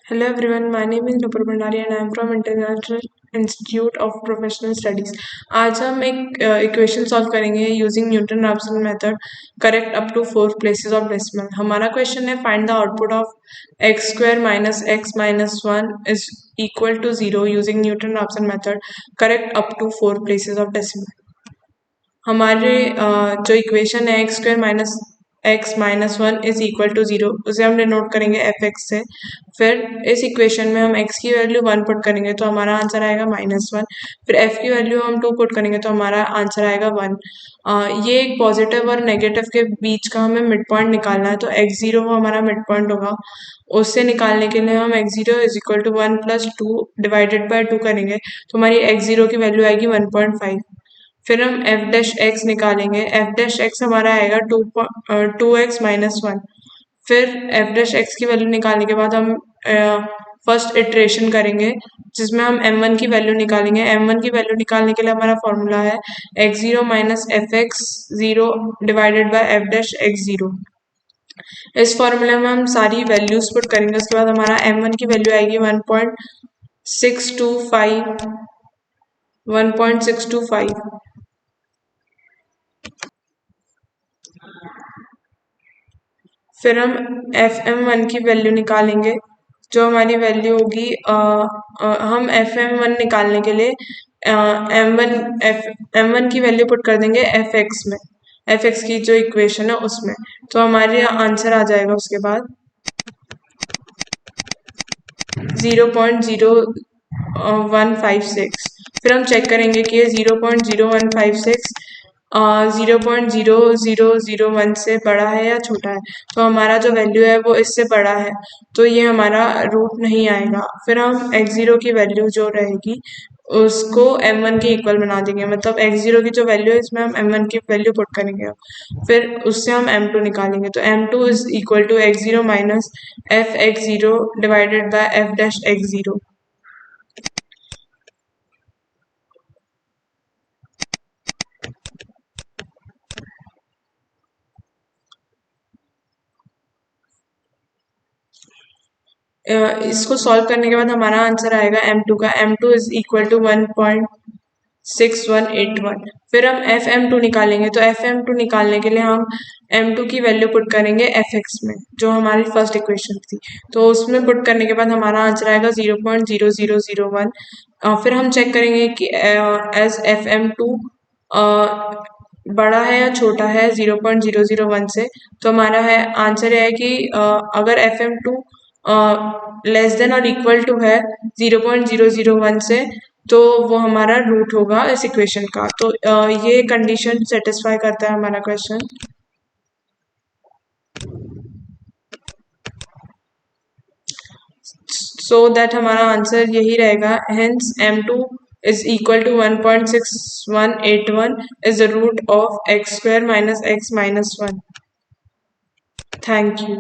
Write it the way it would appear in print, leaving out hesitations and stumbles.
Hello everyone, my name is Nupur Bhandari and I am from International Institute of Professional Studies. आज हम एक equation solve करेंगे using Newton Raphson method correct up to 4 places of decimal. हमारा question है find the output of x square minus x minus 1 is equal to 0 using Newton Raphson method correct up to 4 places of decimal. हमारे जो equation है x square minus x minus 1 is equal to 0, उसे हम denote करेंगे F x से. फिर इस equation में हम x की वैल्यू 1 पुट करेंगे तो हमारा आंसर आएगा -1. फिर f की वैल्यू हम 2 पुट करेंगे तो हमारा आंसर आएगा 1. ये एक पॉजिटिव और नेगेटिव के बीच का हमें मिड पॉइंट निकालना है, तो x0 हमारा मिड पॉइंट होगा. उससे निकालने के लिए हम x0 is equal to 1 plus 2 divided by 2 करेंगे तो हमारी x0 की वैल्यू आएगी 1.5. फिर हम एफ डैश एक्स निकालेंगे. एफ डैश एक्स हमारा आएगा 2x माइनस 1. फिर एफ डैश एक्स की वैल्यू निकालने के बाद हम फर्स्ट इटरेशन करेंगे जिसमें हम m1 की वैल्यू निकालेंगे. m1 की वैल्यू निकालने के लिए हमारा फॉर्मूला है x0 minus f x 0 divided by f dash x 0. इस फॉर्मूले में हम सारी वैल्यूज पुट करेंगे. उसके बाद हमारा m1 की वैल्यू आएगी 1.625. फिर हम FM1 की वैल्यू निकालेंगे जो हमारी वैल्यू होगी हम FM1 निकालने के लिए M1 की वैल्यू पुट कर देंगे FX में, FX की जो इक्वेशन है उसमें. तो हमारे आंसर आ जाएगा उसके बाद 0.0156. फिर हम चेक करेंगे कि ये 0.0156 0.0001 से बड़ा है या छोटा है. तो हमारा जो वैल्यू है वो इससे बड़ा है तो ये हमारा रूट नहीं आएगा. फिर हम x0 की वैल्यू जो रहेगी उसको m1 के इक्वल बना देंगे, मतलब x0 की जो वैल्यू है इसमें हम m1 की वैल्यू पुट करेंगे. फिर उससे हम m2 निकालेंगे तो m2 is equal to x0 minus f x 0 divided by f dash x 0. इसको सॉल्व करने के बाद हमारा आंसर आएगा m2 का. m2 is equal to 1.6181. फिर हम fm2 निकालेंगे तो fm2 निकालने के लिए हम m2 की वैल्यू पुट करेंगे fx में जो हमारी फर्स्ट इक्वेशन थी. तो उसमें पुट करने के बाद हमारा आंसर आएगा 0.0001. फिर हम चेक करेंगे कि एज fm2 बड़ा है या छोटा है 0.001 से. तो हमारा है आंसर है कि अगर fm2 लेस देन और इक्वल टू है 0.001 से तो वो हमारा रूट होगा इस इक्वेशन का. तो ये कंडीशन सेटिस्फाई करता है हमारा क्वेश्चन. सो दैट हमारा आंसर यही रहेगा. Hence m2 is equal to 1.6181 is the root of x square minus x minus 1. Thank you.